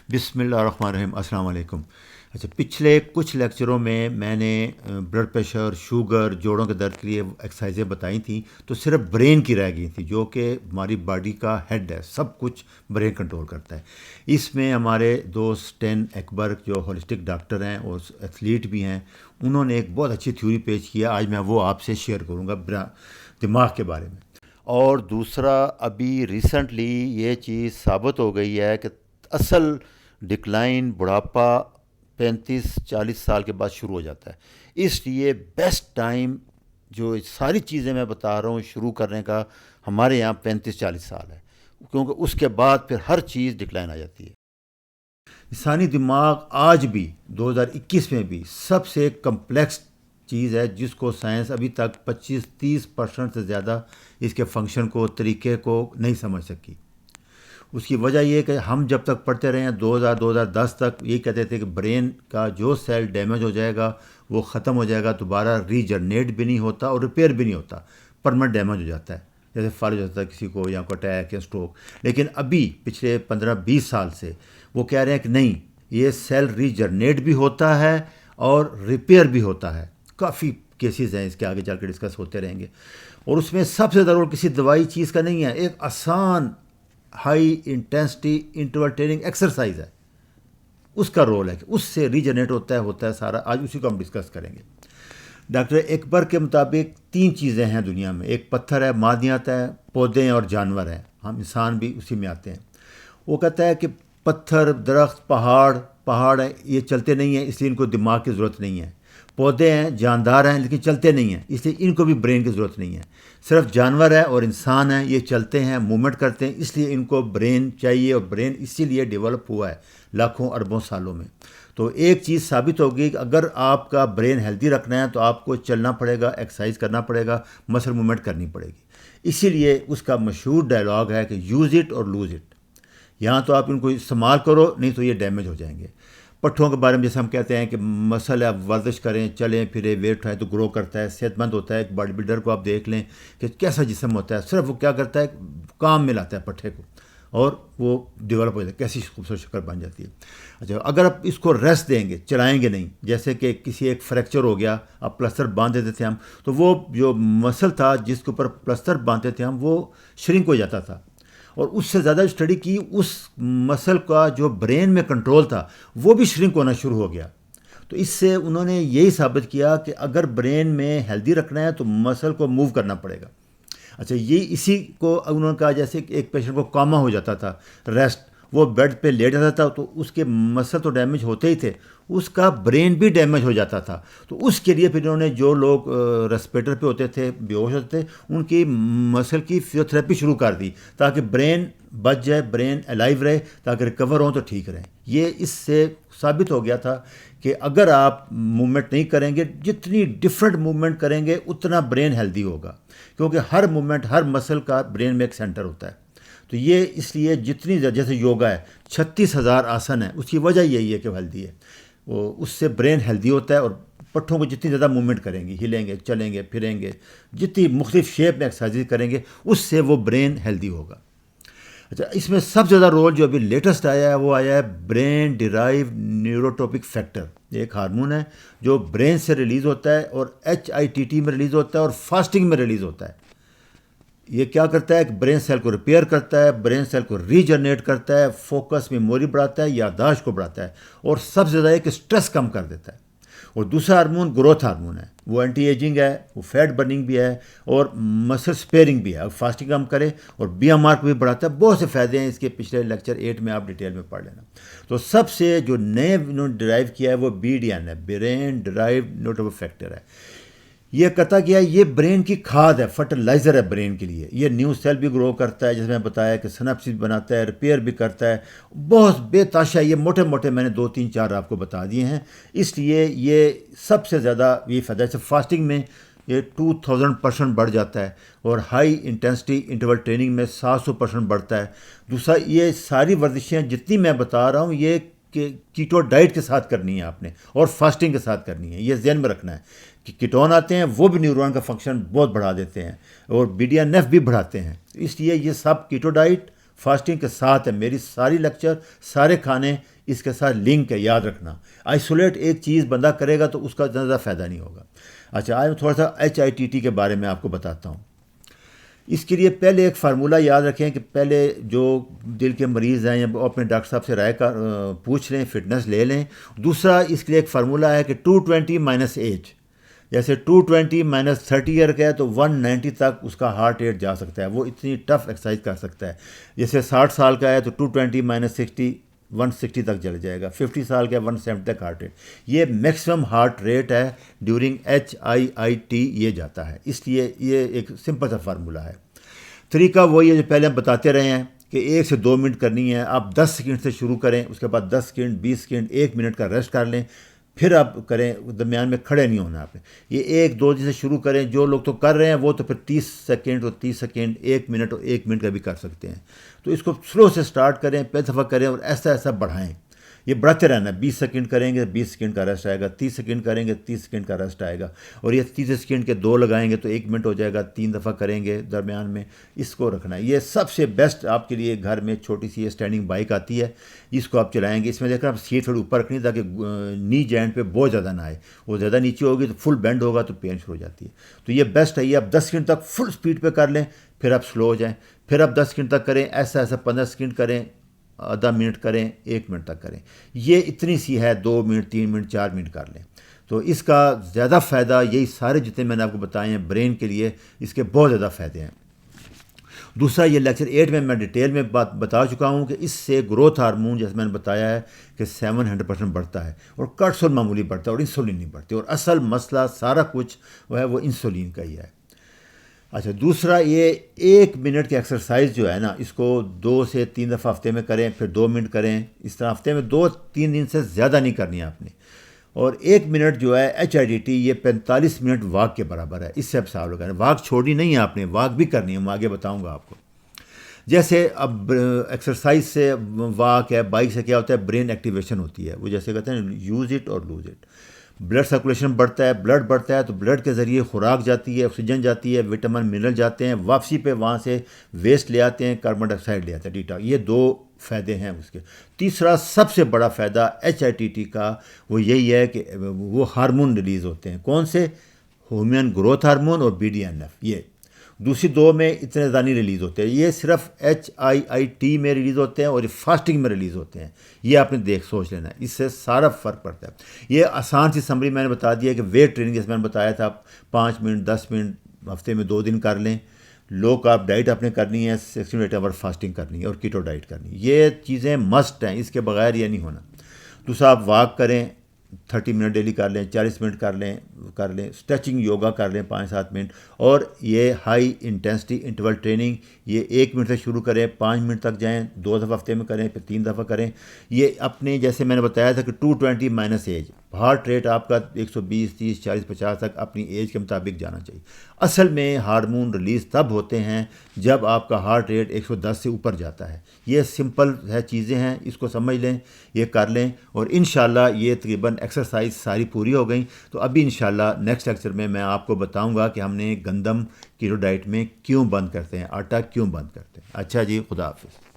بسم اللہ الرحمن الرحیم. السلام علیکم. اچھا، پچھلے کچھ لیکچروں میں نے بلڈ پریشر، شوگر، جوڑوں کے درد کے لیے ایکسرسائزیں بتائی تھیں، تو صرف برین کی رہ گئی تھیں جو کہ ہماری باڈی کا ہیڈ ہے، سب کچھ برین کنٹرول کرتا ہے. اس میں ہمارے دوست اسٹین اکبر جو ہولسٹک ڈاکٹر ہیں اور ایتھلیٹ بھی ہیں، انہوں نے ایک بہت اچھی تھیوری پیش کیا. آج میں وہ آپ سے شیئر کروں گا دماغ کے بارے میں. اور دوسرا، ابھی ریسنٹلی یہ چیز ثابت ہو گئی ہے کہ اصل ڈکلائن بڑھاپا 35-40 سال کے بعد شروع ہو جاتا ہے. اس لیے بیسٹ ٹائم جو ساری چیزیں میں بتا رہا ہوں شروع کرنے کا ہمارے یہاں 35-40 سال ہے، کیونکہ اس کے بعد پھر ہر چیز ڈکلائن آ جاتی ہے. انسانی دماغ آج بھی 2021 میں بھی سب سے کمپلیکس چیز ہے، جس کو سائنس ابھی تک 25-30% سے زیادہ اس کے فنکشن کو، طریقے کو نہیں سمجھ سکی. اس کی وجہ یہ کہ ہم جب تک پڑھتے رہے ہیں 2010 تک یہ کہتے تھے کہ برین کا جو سیل ڈیمیج ہو جائے گا وہ ختم ہو جائے گا، دوبارہ ریجنریٹ بھی نہیں ہوتا اور ریپیئر بھی نہیں ہوتا، پرمنٹ ڈیمیج ہو جاتا ہے، جیسے فالج ہوتا ہے کسی کو، یا کوئی اٹیک یا اسٹروک. لیکن ابھی پچھلے 15-20 سال سے وہ کہہ رہے ہیں کہ نہیں، یہ سیل ریجنریٹ بھی ہوتا ہے اور ریپیئر بھی ہوتا ہے. کافی کیسز ہیں، اس کے آگے چل کے ڈسکس ہوتے رہیں گے. اور اس میں سب سے ضرور کسی دوائی چیز کا نہیں ہے، ایک آسان high intensity interval training exercise ہے، اس کا رول ہے کہ اس سے ریجنریٹ ہوتا ہے سارا. آج اسی کو ہم ڈسکس کریں گے. ڈاکٹر اکبر کے مطابق 3 چیزیں ہیں دنیا میں، ایک پتھر ہے، معدنیات ہے، پودے ہیں اور جانور ہیں. ہم انسان بھی اسی میں آتے ہیں. وہ کہتا ہے کہ پتھر، درخت، پہاڑ ہیں، یہ چلتے نہیں ہیں، اس لیے ان کو دماغ کی ضرورت نہیں ہے. پودے ہیں، جاندار ہیں، لیکن چلتے نہیں ہیں، اس لیے ان کو بھی برین کی ضرورت نہیں ہے. صرف جانور ہے اور انسان ہیں، یہ چلتے ہیں، موومنٹ کرتے ہیں، اس لیے ان کو برین چاہیے، اور برین اسی لیے ڈیولپ ہوا ہے لاکھوں اربوں سالوں میں. تو ایک چیز ثابت ہوگی کہ اگر آپ کا برین ہیلدی رکھنا ہے تو آپ کو چلنا پڑے گا، ایکسرسائز کرنا پڑے گا، مسل موومنٹ کرنی پڑے گی. اسی لیے اس کا مشہور ڈائلاگ ہے کہ یوز اٹ اور لوز اٹ. یہاں تو آپ ان کو استعمال کرو، نہیں تو یہ ڈیمیج ہو جائیں گے. پٹھوں کے بارے میں جیسے ہم کہتے ہیں کہ مسل ہے، ورزش کریں، چلیں پھریں، ویٹ اٹھائیں تو گرو کرتا ہے، صحت مند ہوتا ہے. ایک باڈی بلڈر کو آپ دیکھ لیں کہ کیسا جسم ہوتا ہے، صرف وہ کیا کرتا ہے، کام میں لاتا ہے پٹھے کو اور وہ ڈیولپ ہو جاتا ہے، کیسی خوبصورت شکل بن جاتی ہے. اچھا، اگر آپ اس کو ریسٹ دیں گے، چلائیں گے نہیں، جیسے کہ کسی ایک فریکچر ہو گیا، اب پلسٹر باندھ دیتے تھے ہم، تو وہ جو مسل تھا جس کے اوپر پلسٹر باندھتے تھے ہم، وہ شرنک ہو جاتا تھا. اور اس سے زیادہ اسٹڈی کی، اس مسل کا جو برین میں کنٹرول تھا وہ بھی شرنک ہونا شروع ہو گیا. تو اس سے انہوں نے یہی ثابت کیا کہ اگر برین میں ہیلدی رکھنا ہے تو مسل کو موو کرنا پڑے گا. اچھا، یہ اسی کو انہوں نے کہا، جیسے کہ ایک پیشنٹ کو کاما ہو جاتا تھا، ریسٹ، وہ بیڈ پہ لیٹ جاتا تھا تو اس کے مسل تو ڈیمیج ہوتے ہی تھے، اس کا برین بھی ڈیمیج ہو جاتا تھا. تو اس کے لیے پھر انہوں نے جو لوگ ریسپریٹر پہ ہوتے تھے، بے ہوش ہوتے تھے، ان کی مسل کی فزیوتھراپی شروع کر دی تاکہ برین بچ جائے، برین الائیو رہے، تاکہ ریکور ہوں تو ٹھیک رہیں. یہ اس سے ثابت ہو گیا تھا کہ اگر آپ موومنٹ نہیں کریں گے، جتنی ڈفرینٹ موومنٹ کریں گے اتنا برین ہیلدی ہوگا، کیونکہ ہر موومنٹ، ہر مسل کا برین میں ایک سینٹر ہوتا ہے. تو یہ اس لیے جتنی، جیسے یوگا ہے 36,000 آسن ہے، اس کی وجہ یہی ہے کہ وہ ہیلدی ہے، وہ اس سے برین ہیلدی ہوتا ہے. اور پٹھوں کو جتنی زیادہ موومنٹ کریں گے، ہلیں گے، چلیں گے، پھریں گے، جتنی مختلف شیپ میں ایکسرسائز کریں گے، اس سے وہ برین ہیلدی ہوگا. اچھا، اس میں سب سے زیادہ رول جو ابھی لیٹسٹ آیا ہے وہ آیا ہے برین ڈیرائیو نیوروٹروپک فیکٹر. یہ ایک ہارمون ہے جو برین سے ریلیز ہوتا ہے اور HITT میں ریلیز ہوتا ہے اور فاسٹنگ میں ریلیز ہوتا ہے. یہ کیا کرتا ہے کہ برین سیل کو ریپیئر کرتا ہے، برین سیل کو ریجنریٹ کرتا ہے، فوکس میموری بڑھاتا ہے، یادداشت کو بڑھاتا ہے، اور سب سے زیادہ ایک اسٹریس کم کر دیتا ہے. اور دوسرا ہارمون گروتھ ہارمون ہے، وہ اینٹی ایجنگ ہے، وہ فیٹ برننگ بھی ہے اور مسل سپیئرنگ بھی ہے، فاسٹنگ کم کرے اور BMR کو بھی بڑھاتا ہے. بہت سے فائدے ہیں اس کے، پچھلے لیکچر 8 میں آپ ڈیٹیل میں پڑھ لینا. تو سب سے جو نئے انہوں نے ڈرائیو کیا ہے وہ BDN ہے، برین ڈرائیو نیوروٹروپک فیکٹر ہے. یہ کہتا کیا ہے، یہ برین کی کھاد ہے، فرٹیلائزر ہے برین کے لیے. یہ نیو سیل بھی گرو کرتا ہے، جیسے میں بتایا کہ سنپسس بناتا ہے، ریپیئر بھی کرتا ہے. بہت بے تاشا، یہ موٹے موٹے میں نے 2-3-4 آپ کو بتا دیے ہیں. اس لیے یہ سب سے زیادہ یہ فائدہ ہے. فاسٹنگ میں یہ 2000% بڑھ جاتا ہے، اور ہائی انٹینسٹی انٹرول ٹریننگ میں 700% بڑھتا ہے. دوسرا، یہ ساری ورزشیں جتنی میں بتا رہا ہوں یہ کہ کیٹو ڈائٹ کے ساتھ کرنی ہے آپ نے، اور فاسٹنگ کے ساتھ کرنی ہے. یہ ذہن میں رکھنا ہے کہ کیٹون آتے ہیں وہ بھی نیورون کا فنکشن بہت بڑھا دیتے ہیں، اور BDNF بھی بڑھاتے ہیں. اس لیے یہ سب کیٹو ڈائٹ فاسٹنگ کے ساتھ ہے، میری ساری لیکچر سارے کھانے اس کے ساتھ لنک ہے، یاد رکھنا۔ آئسولیٹ ایک چیز بندہ کرے گا تو اس کا زیادہ فائدہ نہیں ہوگا۔ اچھا، آج میں تھوڑا سا HIIT کے بارے میں آپ کو بتاتا ہوں۔ اس کے لیے پہلے ایک فارمولہ یاد رکھیں کہ پہلے جو دل کے مریض ہیں یا وہ اپنے ڈاکٹر صاحب سے رائے کا پوچھ لیں، فٹنس لے لیں۔ دوسرا اس کے لیے ایک فارمولہ ہے کہ 220 - ایج، جیسے 220 - 30 ایئر کا ہے تو 190 تک اس کا ہارٹ ریٹ جا سکتا ہے، وہ اتنی ٹف ایکسرسائز کر سکتا ہے۔ جیسے 60 سال کا ہے تو 220 - 60 160 تک چل جائے گا، 50 سال کا 170 تک ہارٹ ریٹ۔ یہ میکسیمم ہارٹ ریٹ ہے ڈیورنگ HIIT یہ جاتا ہے، اس لیے یہ ایک سمپل سا فارمولہ ہے۔ طریقہ وہی ہے جو پہلے ہم بتاتے رہے ہیں کہ 1 سے 2 منٹ کرنی ہے۔ آپ 10 سیکنڈ سے شروع کریں، اس کے بعد 10 سیکنڈ 20 سیکنڈ 1 منٹ کا ریسٹ کر لیں، پھر آپ کریں، درمیان میں کھڑے نہیں ہونا آپ نے۔ یہ 1 2 سے شروع کریں، جو لوگ تو کر رہے ہیں وہ تو پھر 30 سیکنڈ اور 30 سیکنڈ 1 منٹ اور 1 منٹ کا بھی کر سکتے ہیں۔ تو اس کو سلو سے سٹارٹ کریں، پہلی دفعہ کریں اور ایسا ایسا بڑھائیں، یہ بڑھتے رہنا ہے۔ 20 سیکنڈ کریں گے 20 سیکنڈ کا ریسٹ آئے گا، 30 سیکنڈ کریں گے 30 سیکنڈ کا ریسٹ آئے گا، اور یہ 30 سیکنڈ کے 2 لگائیں گے تو 1 منٹ ہو جائے گا، 3 دفعہ کریں گے درمیان میں، اس کو رکھنا ہے۔ یہ سب سے بیسٹ آپ کے لیے گھر میں چھوٹی سی یہ اسٹینڈنگ بائک آتی ہے، اس کو آپ چلائیں گے۔ اس میں دیکھیں آپ سیٹ تھوڑی اوپر رکھنی تاکہ نی جوائنٹ پہ بہت زیادہ نہ آئے، وہ زیادہ نیچے ہوگی تو فل بینڈ ہوگا تو پین شروع ہو جاتی ہے۔ تو یہ بیسٹ ہے، یہ آپ 10 سیکنڈ تک فل اسپیڈ پہ کر لیں، پھر آپ سلو ہو جائیں، پھر آپ 10 سیکنڈ تک کریں، ایسا ایسا 15 سیکنڈ کریں، آدھا منٹ کریں، 1 منٹ تک کریں۔ یہ اتنی سی ہے، 2 منٹ 3 منٹ 4 منٹ کر لیں۔ تو اس کا زیادہ فائدہ یہی سارے جتنے میں نے آپ کو بتائے ہیں برین کے لیے، اس کے بہت زیادہ فائدے ہیں۔ دوسرا، یہ لیکچر 8 میں ڈیٹیل میں بتا چکا ہوں کہ اس سے گروتھ ہارمون جیسے میں نے بتایا ہے کہ 700% بڑھتا ہے، اور کارٹیسول معمولی بڑھتا ہے اور انسولین نہیں بڑھتی، اور اصل مسئلہ سارا کچھ وہ انسولین کا ہی ہے۔ اچھا، دوسرا یہ 1 منٹ کی ایکسرسائز جو ہے نا، اس کو 2 سے 3 دفعہ ہفتے میں کریں، پھر 2 منٹ کریں، اس طرح ہفتے میں 2-3 دن سے زیادہ نہیں کرنی ہے آپ نے۔ اور 1 منٹ جو ہے HIIT یہ 45 منٹ واک کے برابر ہے، اس سے اب حساب لگانا۔ واک چھوڑنی نہیں ہے آپ نے، واک بھی کرنی ہے، میں آگے بتاؤں گا آپ کو۔ جیسے اب ایکسرسائز سے واک ہے، بائک سے کیا ہوتا ہے، برین ایکٹیویشن ہوتی ہے، وہ جیسے کہتے ہیں یوز اٹ اور لوز اٹ۔ بلڈ سرکولیشن بڑھتا ہے، بلڈ بڑھتا ہے تو بلڈ کے ذریعے خوراک جاتی ہے، آکسیجن جاتی ہے، وٹامن منرل جاتے ہیں، واپسی پہ وہاں سے ویسٹ لے آتے ہیں، کاربن ڈائی آکسائڈ لے آتے ہیں، ڈیٹا۔ یہ 2 فائدے ہیں اس کے۔ تیسرا سب سے بڑا فائدہ HIIT کا وہ یہی ہے کہ وہ ہارمون ریلیز ہوتے ہیں۔ کون سے؟ ہیومن گروتھ ہارمون اور BDNF۔ یہ دوسری 2 میں اتنے زیادہ نہیں ریلیز ہوتے ہیں، یہ صرف HIIT میں ریلیز ہوتے ہیں اور یہ فاسٹنگ میں ریلیز ہوتے ہیں۔ یہ آپ نے سوچ لینا ہے، اس سے سارا فرق پڑتا ہے۔ یہ آسان سی سمری میں نے بتا دیا کہ ویٹ ٹریننگ جیسے میں نے بتایا تھا، 5 منٹ 10 منٹ ہفتے میں 2 دن کر لیں۔ لو کارب ڈائٹ آپ نے کرنی ہے، 16 8 آور فاسٹنگ کرنی ہے اور کیٹو ڈائٹ کرنی ہے۔ یہ چیزیں مسٹ ہیں، اس کے بغیر یہ نہیں ہونا۔ دوسرا، آپ واک کریں، 30 منٹ ڈیلی کر لیں، 40 منٹ کر لیں، اسٹریچنگ یوگا کر لیں 5-7 منٹ، اور یہ ہائی انٹینسٹی انٹرول ٹریننگ، یہ 1 منٹ سے شروع کریں، 5 منٹ تک جائیں، 2 دفعہ ہفتے میں کریں، پھر 3 دفعہ کریں۔ یہ اپنے جیسے میں نے بتایا تھا کہ 220 - ایج، ہارٹ ریٹ آپ کا 120 30 40 50 تک اپنی ایج کے مطابق جانا چاہیے۔ اصل میں ہارمون ریلیز تب ہوتے ہیں جب آپ کا ہارٹ ریٹ 110 سے اوپر جاتا ہے۔ یہ سمپل ہے، چیزیں ہیں، اس کو سمجھ لیں، یہ کر لیں، اور انشاءاللہ یہ تقریباً ایکسرسائز ساری پوری ہو گئیں۔ تو ابھی انشاءاللہ نیکسٹ لیکچر میں آپ کو بتاؤں گا کہ ہم نے گندم کیٹو ڈائٹ میں کیوں بند کرتے ہیں، آٹا کیوں بند کرتے ہیں۔ اچھا جی، خدا حافظ۔